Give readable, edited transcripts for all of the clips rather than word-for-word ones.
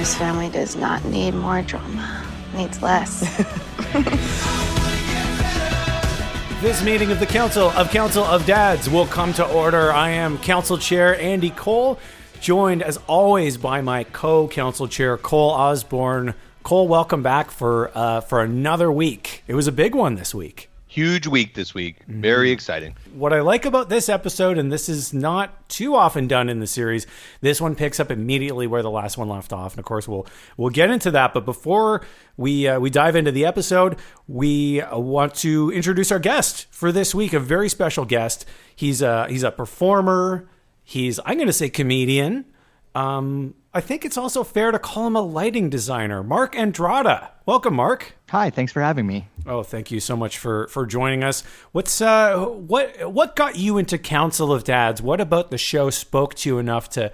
This family does not need more drama. Needs less. This meeting of the Council of Dads will come to order. I am Council Chair Andy Cole, joined as always by my co-Council Chair Cole Osborne. Cole, welcome back for another week. It was a big one this week. Huge week this week. Very exciting. What I like about this episode, and this is not too often done in the series, this one picks up immediately where the last one left off. And of course, we'll get into that. But before we dive into the episode, we want to introduce our guest for this week, a very special guest. He's a performer. I'm going to say comedian. I think it's also fair to call him a lighting designer. Mark Andrada. Welcome, Mark. Hi, thanks for having me. Oh, thank you so much for joining us. What got you into Council of Dads? What about the show spoke to you enough to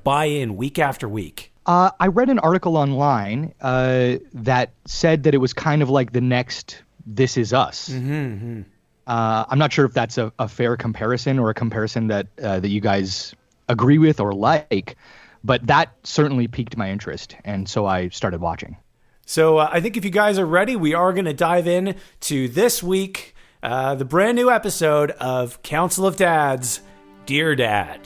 buy in week after week? I read an article online that said that it was kind of like the next This Is Us. Mm-hmm. I'm not sure if that's a fair comparison or a comparison that you guys agree with or like, but that certainly piqued my interest, and so I started watching. So I think if you guys are ready, we are going to dive in to this week, the brand new episode of Council of Dads, Dear Dad.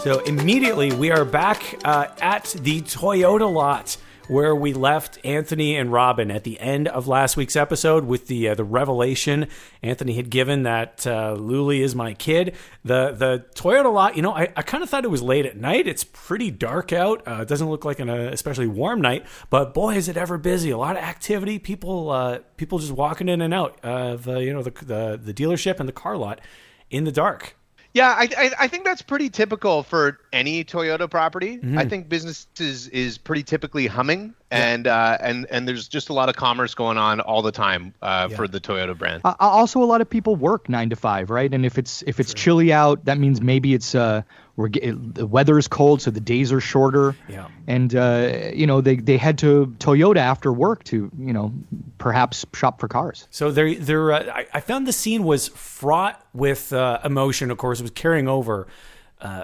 So immediately we are back at the Toyota lot where we left Anthony and Robin at the end of last week's episode with the revelation Anthony had given that Luli is my kid. The Toyota lot, I kind of thought it was late at night. It's pretty dark out. It doesn't look like an especially warm night, but boy, is it ever busy. A lot of activity. People just walking in and out of the dealership and the car lot in the dark. Yeah, I think that's pretty typical for any Toyota property. Mm-hmm. I think business is pretty typically humming, and there's just a lot of commerce going on all the time for the Toyota brand. Also, a lot of people work 9 to 5, right? And if it's chilly out, that means maybe it's the weather is cold, so the days are shorter. Yeah. And they head to Toyota after work to perhaps shop for cars. So I found the scene was fraught with emotion. Of course, it was carrying over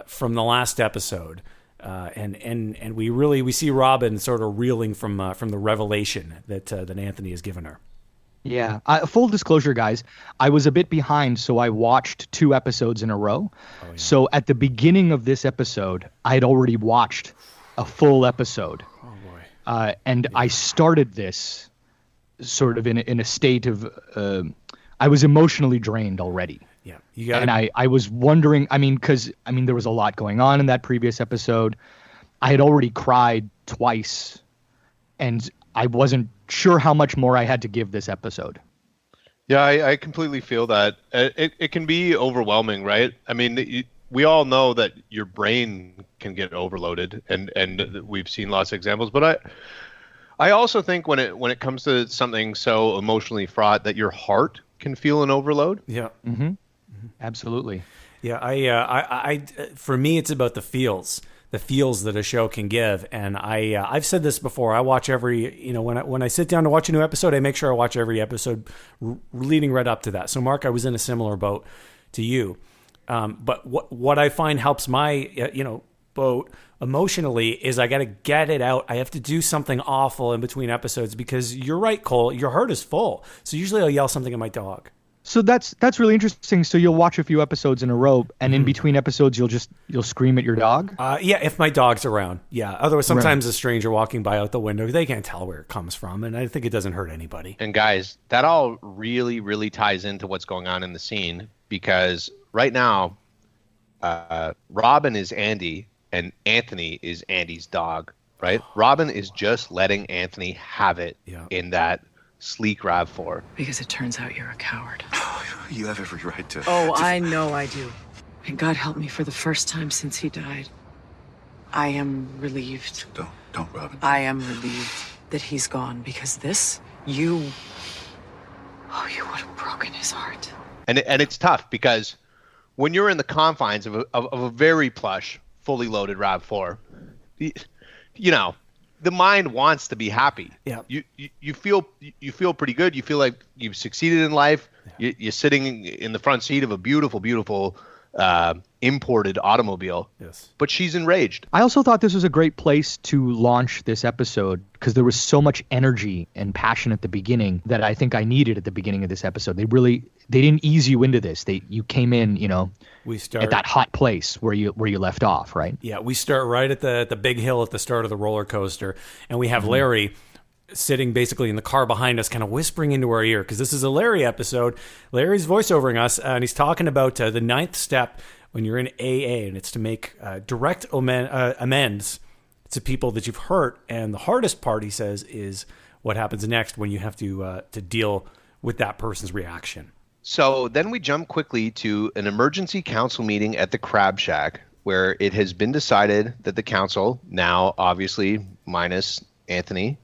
from the last episode, and we see Robin sort of reeling from the revelation that Anthony has given her. Yeah. Full disclosure, guys, I was a bit behind, so I watched 2 episodes in a row. Oh, yeah. So at the beginning of this episode, I had already watched a full episode. Oh, boy. And I started this sort of in a state of I was emotionally drained already. Yeah. And I was wondering, because there was a lot going on in that previous episode. I had already cried twice, and I wasn't sure how much more I had to give this episode. Yeah, I completely feel that. It can be overwhelming, right? We all know that your brain can get overloaded, and we've seen lots of examples. But I also think when it comes to something so emotionally fraught, that your heart can feel an overload. Yeah. Mm-hmm. Mm-hmm. Absolutely. Yeah. I for me, it's about the feels that a show can give. And I've said this before. I watch every, when I sit down to watch a new episode, I make sure I watch every episode leading right up to that. So Mark, I was in a similar boat to you. But what I find helps my, boat emotionally is I got to get it out. I have to do something awful in between episodes because you're right, Cole, your heart is full. So usually I'll yell something at my dog. So that's really interesting. So you'll watch a few episodes in a row, and in between episodes, you'll scream at your dog? Yeah, if my dog's around. Yeah. Otherwise, sometimes a stranger walking by out the window, they can't tell where it comes from, and I think it doesn't hurt anybody. And guys, that all really, really ties into what's going on in the scene, because right now, Robin is Andy, and Anthony is Andy's dog, right? Robin is just letting Anthony have it in that sleek RAV4. Because it turns out you're a coward. You have every right to... Oh, I know I do. And God help me, for the first time since he died, I am relieved. Don't, Robin. I am relieved that he's gone, because you would have broken his heart. And it's tough, because when you're in the confines of a very plush, fully loaded RAV4, the mind wants to be happy. Yeah. You feel pretty good. You feel like you've succeeded in life. Yeah. You're sitting in the front seat of a beautiful, beautiful imported automobile. Yes. But she's enraged. I also thought this was a great place to launch this episode because there was so much energy and passion at the beginning that I think I needed at the beginning of this episode. They didn't ease you into this. You came in, at that hot place where you left off, right? Yeah, we start right at the big hill at the start of the roller coaster, and we have Larry sitting basically in the car behind us, kind of whispering into our ear, because this is a Larry episode. Larry's voiceovering us, and he's talking about the ninth step when you're in AA, and it's to make direct amends to people that you've hurt. And the hardest part, he says, is what happens next when you have to deal with that person's reaction. So then we jump quickly to an emergency council meeting at the Crab Shack, where it has been decided that the council, now obviously minus Anthony,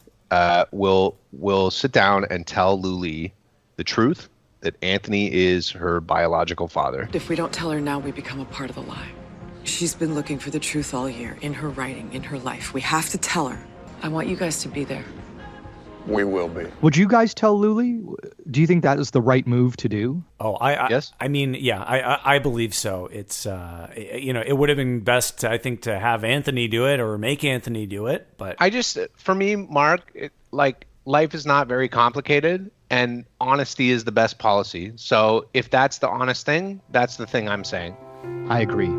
will sit down and tell Luli the truth, that Anthony is her biological father. If we don't tell her now, we become a part of the lie. She's been looking for the truth all year, in her writing, in her life. We have to tell her. I want you guys to be there. We will be. Would you guys tell Luli? Do you think that is the right move to do? Oh, Yes. I mean, yeah, I believe so. It's it would have been best, I think, to have Anthony do it or make Anthony do it. But For me, Mark, life is not very complicated, and honesty is the best policy. So if that's the honest thing, that's the thing I'm saying. I agree.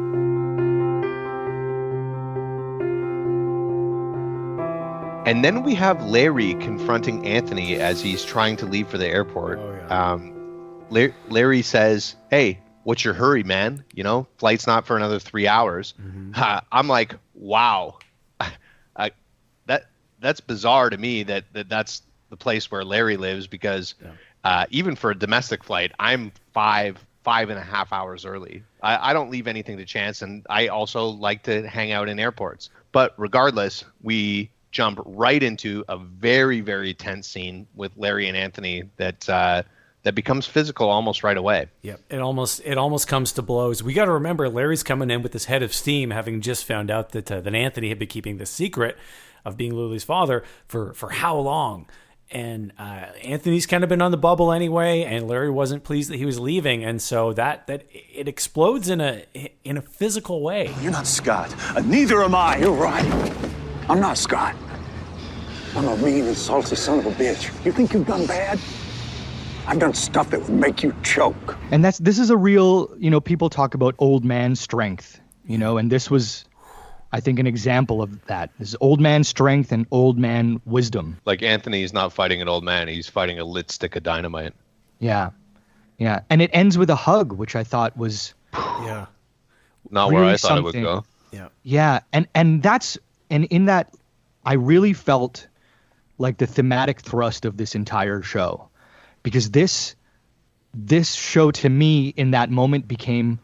And then we have Larry confronting Anthony as he's trying to leave for the airport. Oh, yeah. Larry says, "Hey, what's your hurry, man? Flight's not for another 3 hours." I'm like, wow. That's bizarre to me that's the place where Larry lives, because even for a domestic flight, I'm 5.5 hours early. I don't leave anything to chance, and I also like to hang out in airports. But regardless, we jump right into a very, very tense scene with Larry and Anthony that becomes physical almost right away. Yep, it almost comes to blows. We got to remember, Larry's coming in with this head of steam, having just found out that Anthony had been keeping the secret of being Luli's father for how long. And Anthony's kind of been on the bubble anyway, and Larry wasn't pleased that he was leaving, and so that it explodes in a physical way. You're not Scott. Neither am I. You're right. I'm not Scott. I'm a mean and salty son of a bitch. You think you've done bad? I've done stuff that would make you choke. And this is a real, people talk about old man strength, and this was, I think, an example of that. This is old man strength and old man wisdom. Like, Anthony's not fighting an old man. He's fighting a lit stick of dynamite. Yeah. Yeah. And it ends with a hug, which I thought was Yeah. Not really where I thought it would something. go. Yeah. Yeah. And in that, I really felt like the thematic thrust of this entire show, because this show to me in that moment became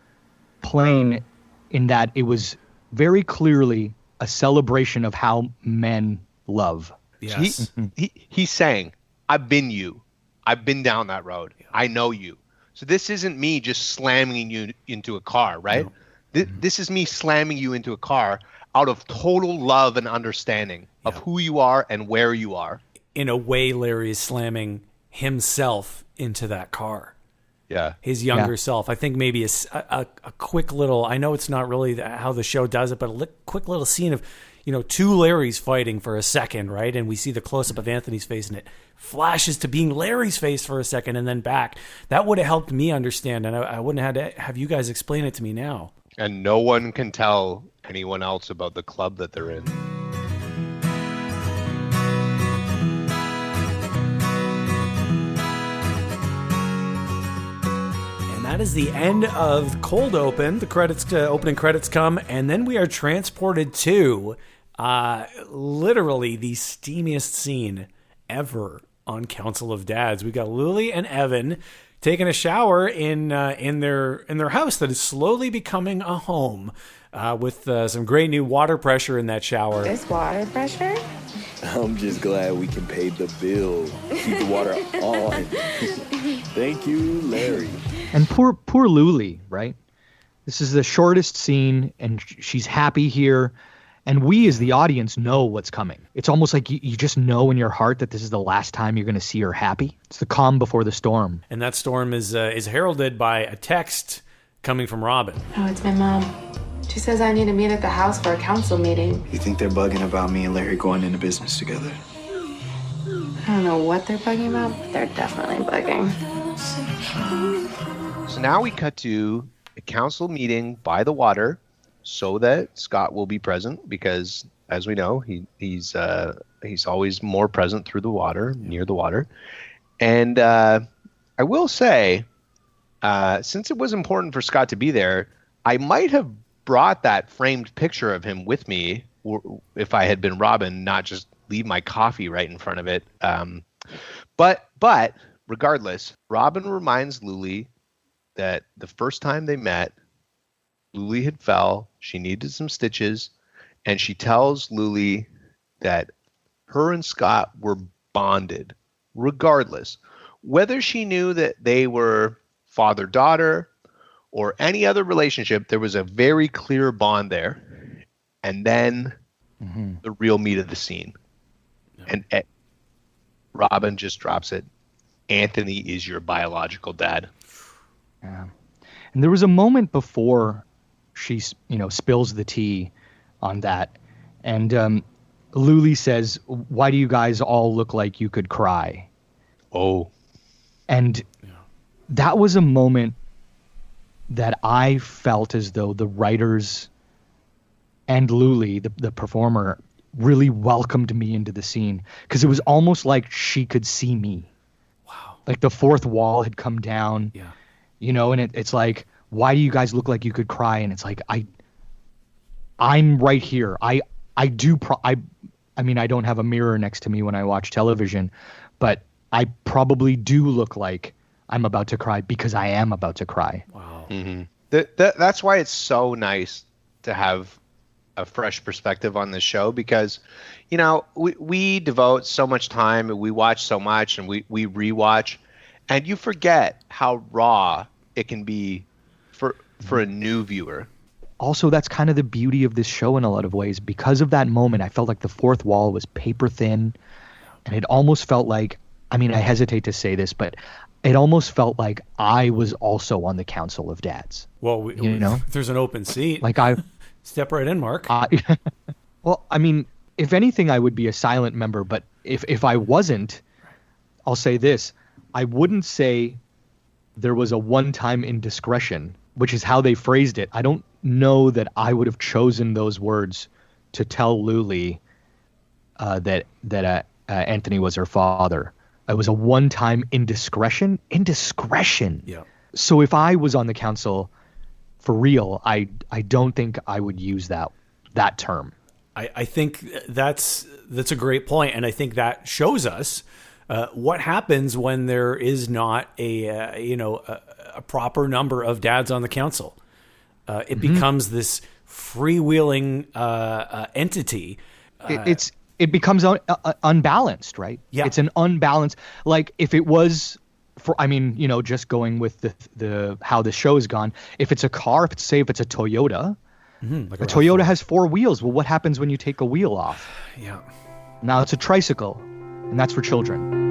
plain in that it was very clearly a celebration of how men love. Yes. He's saying, I've been you. I've been down that road. I know you. So this isn't me just slamming you into a car, right? No. This is me slamming you into a car out of total love and understanding of who you are and where you are. In a way, Larry is slamming himself into that car. Yeah. His younger self. I think maybe a quick little, I know it's not really how the show does it, but a quick little scene of, two Larrys fighting for a second, right? And we see the close-up of Anthony's face, and it flashes to being Larry's face for a second and then back. That would have helped me understand, and I wouldn't have had to have you guys explain it to me now. And no one can tell anyone else about the club that they're in. That is the end of Cold Open. The credits, opening credits come, and then we are transported to literally the steamiest scene ever on Council of Dads. We got Luli and Evan taking a shower in their house that is slowly becoming a home, with some great new water pressure in that shower. This water pressure? I'm just glad we can pay the bill. Keep the water on. Thank you, Larry. And poor Luli, right? This is the shortest scene, and she's happy here. And we, as the audience, know what's coming. It's almost like you just know in your heart that this is the last time you're going to see her happy. It's the calm before the storm. And that storm is heralded by a text coming from Robin. Oh, it's my mom. She says I need to meet at the house for a council meeting. You think they're bugging about me and Larry going into business together? I don't know what they're bugging about, but they're definitely bugging. So now we cut to a council meeting by the water so that Scott will be present because, as we know, he's always more present through the water, near the water. And I will say, since it was important for Scott to be there, I might have brought that framed picture of him with me if I had been Robin, not just leave my coffee right in front of it. But regardless, Robin reminds Luli that the first time they met, Luli had fell. She needed some stitches. And she tells Luli that her and Scott were bonded, regardless. Whether she knew that they were father-daughter or any other relationship, there was a very clear bond there. And then the real meat of the scene. And Robin just drops it. Anthony is your biological dad. Yeah. And there was a moment before she, spills the tea on that. And Luli says, "Why do you guys all look like you could cry?" Oh. And that was a moment that I felt as though the writers and Luli, the performer, really welcomed me into the scene because it was almost like she could see me. Wow. Like the fourth wall had come down. Yeah. And it's like, why do you guys look like you could cry? And it's like, I'm right here. I mean, I don't have a mirror next to me when I watch television, but I probably do look like I'm about to cry because I am about to cry. Wow. Mm-hmm. That's why it's so nice to have a fresh perspective on this show because, we devote so much time and we watch so much and we rewatch, and you forget how raw it can be for a new viewer. Also, that's kind of the beauty of this show in a lot of ways. Because of that moment, I felt like the fourth wall was paper thin, and it almost felt like, I hesitate to say this, but it almost felt like I was also on the Council of Dads. Well, there's an open seat. Like I step right in, Mark. Well, if anything, I would be a silent member. But if I wasn't, I'll say this: I wouldn't say there was a one-time indiscretion, which is how they phrased it. I don't know that I would have chosen those words to tell Luli that Anthony was her father. It was a one-time indiscretion. Yeah. So if I was on the council for real, I don't think I would use that term. I think that's a great point, and I think that shows us what happens when there is not a proper number of dads on the council. It becomes this freewheeling entity. It becomes unbalanced, right? Yeah. It's an unbalanced. Like if it was just going with the how the show has gone. If it's a car, if it's a Toyota, like a Toyota has four wheels. Well, what happens when you take a wheel off? Yeah. Now it's a tricycle, and that's for children.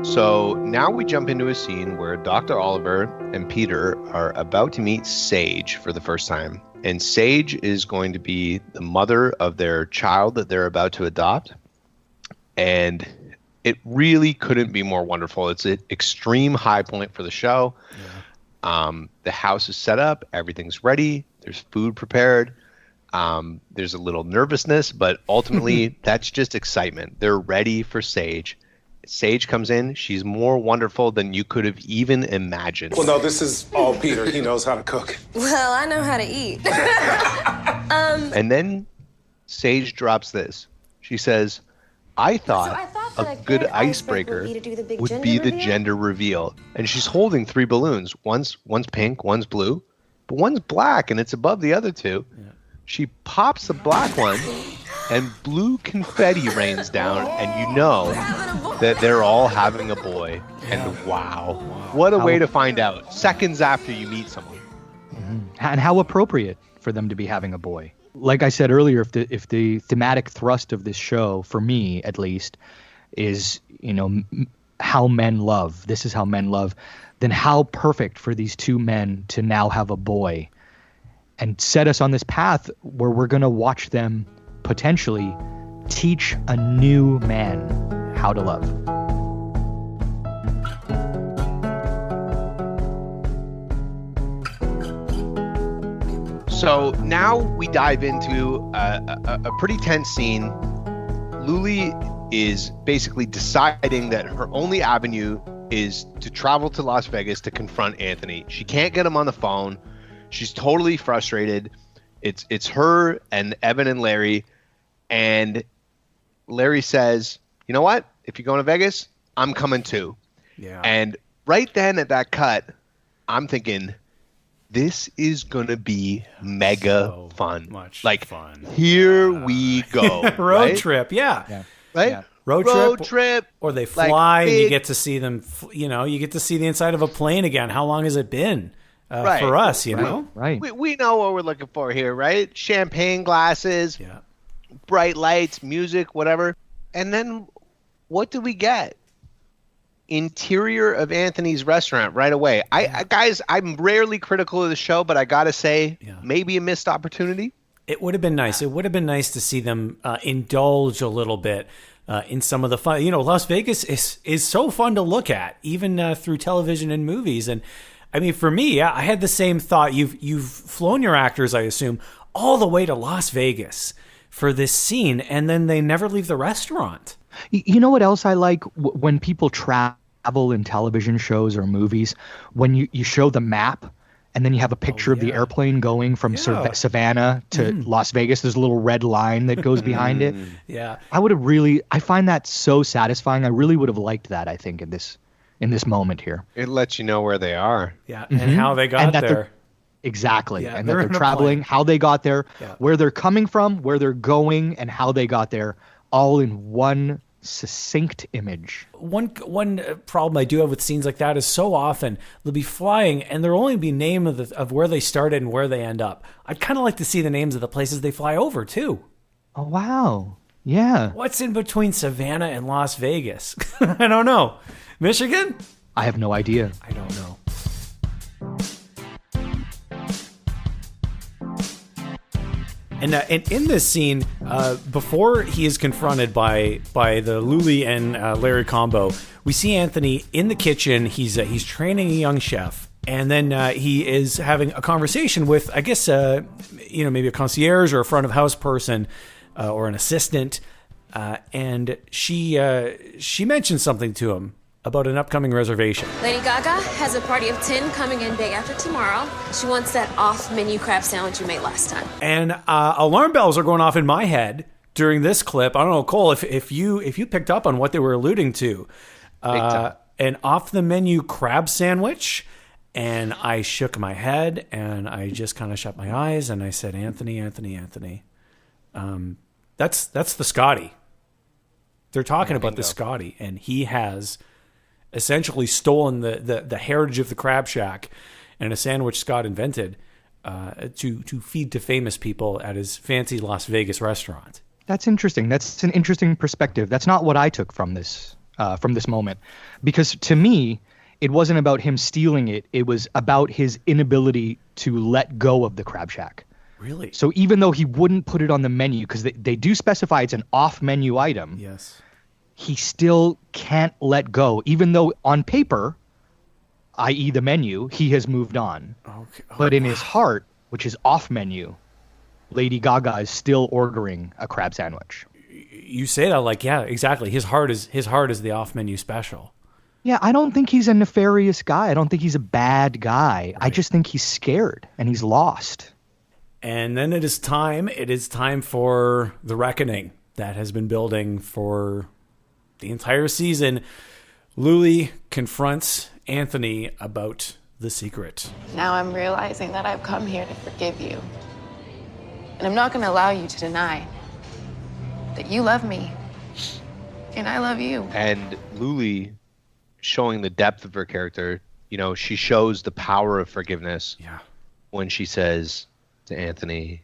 So now we jump into a scene where Dr. Oliver and Peter are about to meet Sage for the first time. And Sage is going to be the mother of their child that they're about to adopt. And it really couldn't be more wonderful. It's an extreme high point for the show. Yeah. The house is set up. Everything's ready. There's food prepared. There's a little nervousness, but ultimately that's just excitement. They're ready for Sage. Sage comes in. She's more wonderful than you could have even imagined. Well, no, this is all Peter. He knows how to cook. Well, I know how to eat. And then Sage drops this. She says, I thought a good icebreaker would be the gender reveal. And she's holding three balloons. One's pink, one's blue, but one's black, and it's above the other two. Yeah. She pops the black one, and blue confetti rains down, and you know that they're all having a boy. Yeah. And wow, what a way to find out seconds after you meet someone. Mm-hmm. And how appropriate for them to be having a boy. Like I said earlier, if the thematic thrust of this show, for me at least, is how men love, this is how men love, then how perfect for these two men to now have a boy and set us on this path where we're going to watch them potentially teach a new man how to love. So now we dive into a pretty tense scene. Luli is basically deciding that her only avenue is to travel to Las Vegas to confront Anthony. She can't get him on the phone. She's totally frustrated. It's her and Evan and Larry. And Larry says, you know what? If you're going to Vegas, I'm coming too. Yeah. And right then at that cut, I'm thinking, this is going to be mega fun. Much like, fun. Here we go. Road right? trip, yeah. Right? Yeah. Road trip. Or they like fly, and you big- get to see them, you get to see the inside of a plane again. How long has it been Right. for us, you know? Right. We know what we're looking for here, right? Champagne glasses, Yeah. bright lights, music, whatever. And then what do we get? Interior of Anthony's restaurant right away. Guys, I'm rarely critical of the show, but I gotta say, maybe a missed opportunity. It would have been nice. It would have been nice to see them indulge a little bit in some of the fun. Las Vegas is so fun to look at, even through television and movies. And I mean, for me, I had the same thought. You've flown your actors, I assume, all the way to Las Vegas for this scene, and then they never leave the restaurant. You know what else I like? When people travel in television shows or movies, when you show the map and then you have a picture of the airplane going from Savannah to Las Vegas. There's a little red line that goes behind it. Yeah. I find that so satisfying. I really would have liked that, I think, in this moment here. It lets you know where they are. Yeah, and how they got there. Exactly. Yeah, and that they're they're in a traveling, plane. how they got there, Yeah. where they're coming from, where they're going, and how they got there, all in one succinct image. One problem I do have with scenes like that is so often they'll be flying and there'll only be name of where they started and where they end up. I'd kind of like to see the names of the places they fly over too. Oh, wow. Yeah. What's in between Savannah and Las Vegas? I don't know. Michigan? I have no idea. I don't know. And in this scene, before he is confronted by the Luli and Larry combo, we see Anthony in the kitchen. He's training a young chef, and then he is having a conversation with, I guess, maybe a concierge or a front of house person or an assistant, and she mentions something to him about an upcoming reservation. Lady Gaga has a party of 10 coming in day after tomorrow. She wants that off-menu crab sandwich you made last time. And alarm bells are going off in my head during this clip. I don't know, Cole, if you picked up on what they were alluding to. An off-the-menu crab sandwich. And I shook my head, and I just kind of shut my eyes, and I said, Anthony. That's the Scotty. They're talking about the Scotty, and he has essentially stolen the heritage of the Crab Shack and a sandwich Scott invented to feed to famous people at his fancy Las Vegas restaurant. That's interesting. That's an interesting perspective. That's not what I took from this moment, because to me, it wasn't about him stealing it. It was about his inability to let go of the Crab Shack. Really? So even though he wouldn't put it on the menu, because they do specify it's an off-menu item. Yes. He still can't let go, even though on paper, i.e. the menu, he has moved on. Okay. But in his heart, which is off menu, Lady Gaga is still ordering a crab sandwich. You say that like, yeah, exactly. His heart is the off menu special. Yeah, I don't think he's a nefarious guy. I don't think he's a bad guy. Right. I just think he's scared and he's lost. And then it is time for the reckoning that has been building for the entire season. Luli confronts Anthony about the secret. Now I'm realizing that I've come here to forgive you. And I'm not going to allow you to deny that you love me and I love you. And Luli, showing the depth of her character, she shows the power of forgiveness. Yeah. When she says to Anthony,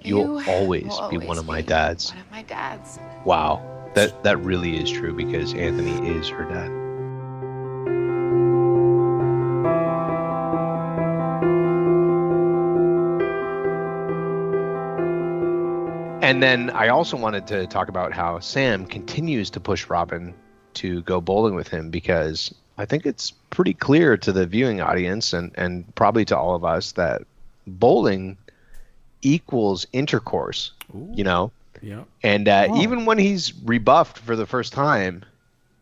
you'll always be one of my dads. One of my dads. Wow. That really is true, because Anthony is her dad. And then I also wanted to talk about how Sam continues to push Robin to go bowling with him, because I think it's pretty clear to the viewing audience and probably to all of us that bowling equals intercourse. Ooh. You know? Yeah. And even when he's rebuffed for the first time,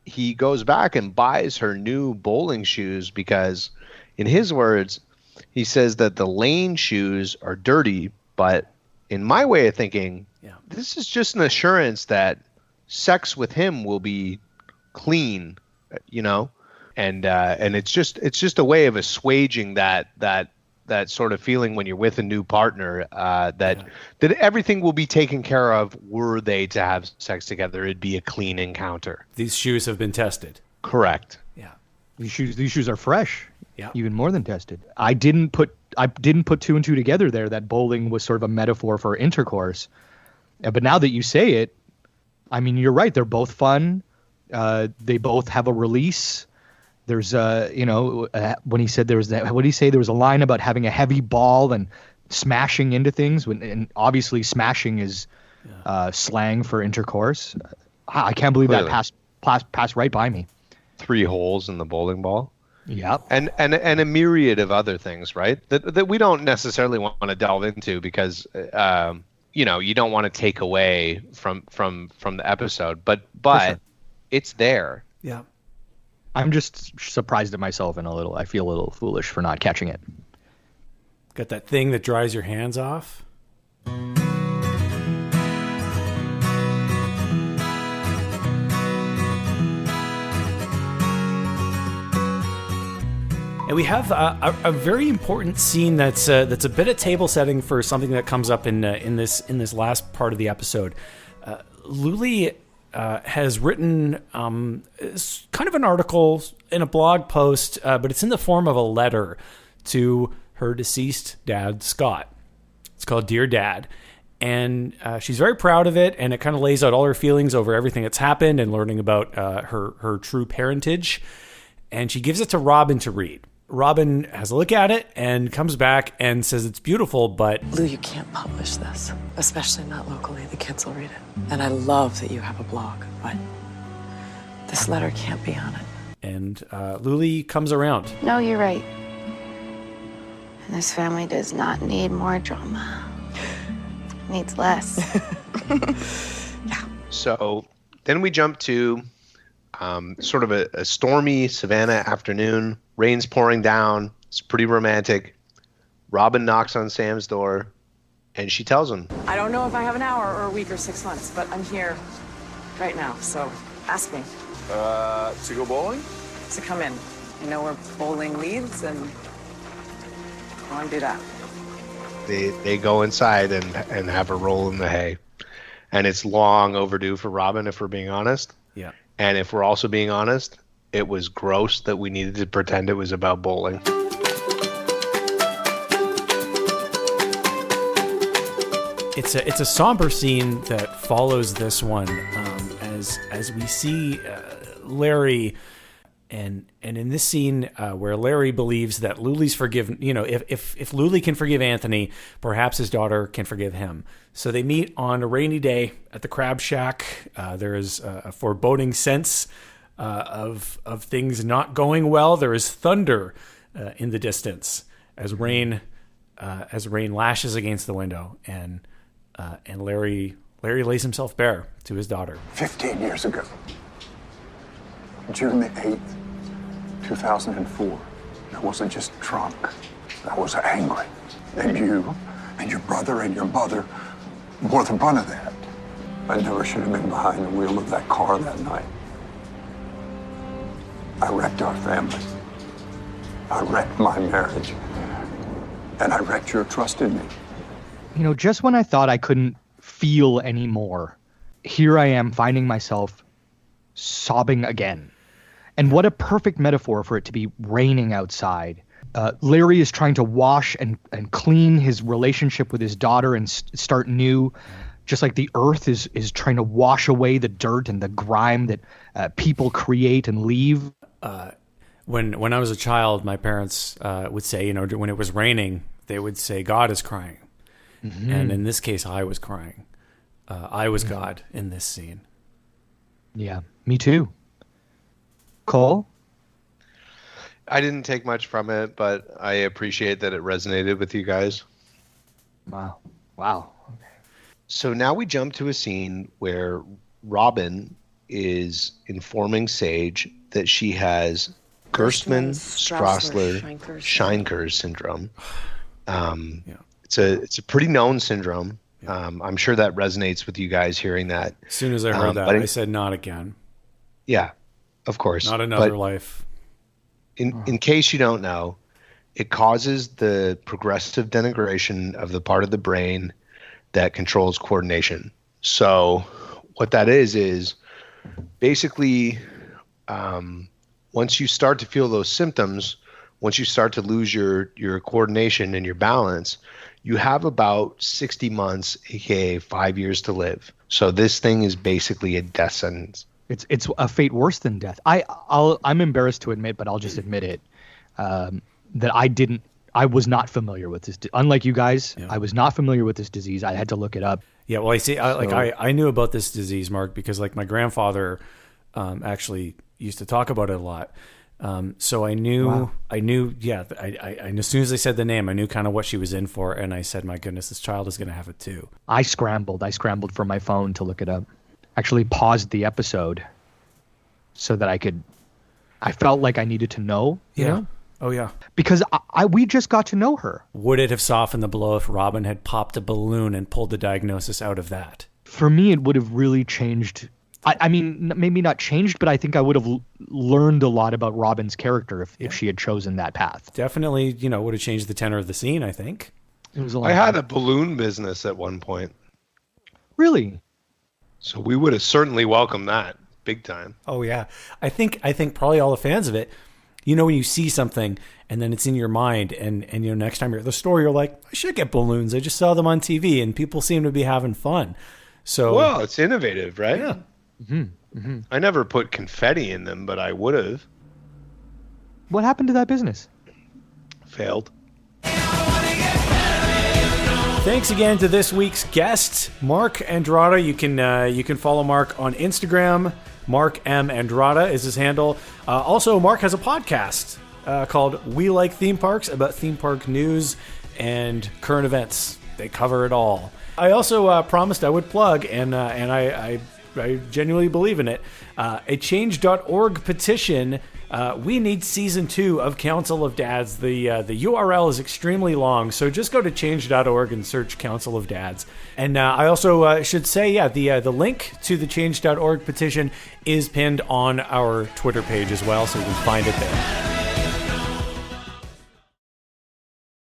he goes back and buys her new bowling shoes because, in his words, he says that the lane shoes are dirty, but in my way of thinking, this is just an assurance that sex with him will be clean, you know? And it's just a way of assuaging that sort of feeling when you're with a new partner, that everything will be taken care of were they to have sex together. It'd be a clean encounter. These shoes have been tested. Correct. Yeah. These shoes are fresh. Yeah. Even more than tested. I didn't put two and two together there that bowling was sort of a metaphor for intercourse. But now that you say it, I mean, you're right. They're both fun. They both have a release. There's when he said there was that, what did he say? There was a line about having a heavy ball and smashing into things, and obviously smashing is slang for intercourse. I can't believe Clearly. that passed right by me. 3 holes in the bowling ball. Yep. And a myriad of other things, right? That we don't necessarily want to delve into because you don't want to take away from the episode, but sure. It's there. Yeah. I'm just surprised at myself and I feel a little foolish for not catching it. Got that thing that dries your hands off. And we have a very important scene that's a bit of table setting for something that comes up in this last part of the episode. Luli has written kind of an article in a blog post, but it's in the form of a letter to her deceased dad, Scott. It's called Dear Dad. And she's very proud of it, and it kind of lays out all her feelings over everything that's happened and learning about her true parentage. And she gives it to Robin to read. Robin has a look at it and comes back and says it's beautiful, but... Lou, you can't publish this, especially not locally. The kids will read it. And I love that you have a blog, but this letter can't be on it. And Luli comes around. No, you're right. And this family does not need more drama. It needs less. Yeah. So then we jump to sort of a stormy Savannah afternoon. Rain's pouring down. It's pretty romantic. Robin knocks on Sam's door, and she tells him, I don't know if I have an hour or a week or 6 months, but I'm here right now, so ask me. To go bowling? To come in. You know where bowling leads, and I want to do that. They go inside and have a roll in the hay. And it's long overdue for Robin, if we're being honest. Yeah. And if we're also being honest, it was gross that we needed to pretend it was about bowling. It's a somber scene that follows this one, as we see Larry, and in this scene where Larry believes that Luli's forgiven. If Luli can forgive Anthony, perhaps his daughter can forgive him. So they meet on a rainy day at the Crab Shack. There is a foreboding sense of things not going well. There is thunder in the distance as rain lashes against the window, and Larry lays himself bare to his daughter. 15 years ago, June the 8th, 2004, I wasn't just drunk, I was angry. And you and your brother and your mother bore the brunt of that. I never should have been behind the wheel of that car that night. I wrecked our family. I wrecked my marriage. And I wrecked your trust in me. Just when I thought I couldn't feel anymore, here I am finding myself sobbing again. And what a perfect metaphor for it to be raining outside. Larry is trying to wash and clean his relationship with his daughter and start new, just like the earth is trying to wash away the dirt and the grime that people create and leave. When I was a child, my parents would say, when it was raining, they would say, God is crying. Mm-hmm. And in this case, I was crying. I was God in this scene. Yeah, me too. Cole? I didn't take much from it, but I appreciate that it resonated with you guys. Wow. Okay. So now we jump to a scene where Robin is informing Sage that she has Gerstmann-Straussler-Scheinker syndrome. It's a pretty known syndrome. I'm sure that resonates with you guys hearing that. As soon as I heard that, I said, not again. Yeah, of course. Not another life. In case you don't know, it causes the progressive denigration of the part of the brain that controls coordination. So what that is basically once you start to feel those symptoms, once you start to lose your coordination and your balance, you have about 60 months, aka 5 years to live. So this thing is basically a death sentence. It's a fate worse than death. I'm embarrassed to admit, but I'll just admit it, that I was not familiar with this. Unlike you guys, I was not familiar with this disease. I had to look it up. Yeah, well, I knew about this disease, Mark, because like my grandfather actually used to talk about it a lot. So I knew, yeah, I as soon as they said the name, I knew kind of what she was in for. And I said, my goodness, this child is going to have it too. I scrambled for my phone to look it up. Actually paused the episode so that I felt like I needed to know, you know? Oh yeah. Because we just got to know her. Would it have softened the blow if Robin had popped a balloon and pulled the diagnosis out of that? For me, it would have really changed. I mean, maybe not changed, but I think I would have learned a lot about Robin's character if she had chosen that path. Definitely, would have changed the tenor of the scene, I think. It was a lot. I had a balloon business at one point. Really? So we would have certainly welcomed that big time. Oh yeah. I think probably all the fans of it, when you see something and then it's in your mind and next time you're at the store, you're like, I should get balloons. I just saw them on TV and people seem to be having fun. So, well, it's innovative, right? Yeah. Mm-hmm. Mm-hmm. I never put confetti in them, but I would have. What happened to that business? Failed. Thanks again to this week's guest, Mark Andrada. You can follow Mark on Instagram. Mark M. Andrada is his handle. Also, Mark has a podcast called We Like Theme Parks, about theme park news and current events. They cover it all. I also promised I would plug, and I genuinely believe in it, a change.org petition. We need season 2 of Council of Dads. The URL is extremely long, so just go to change.org and search Council of Dads. And I also should say, the link to the change.org petition is pinned on our Twitter page as well, so you can find it there.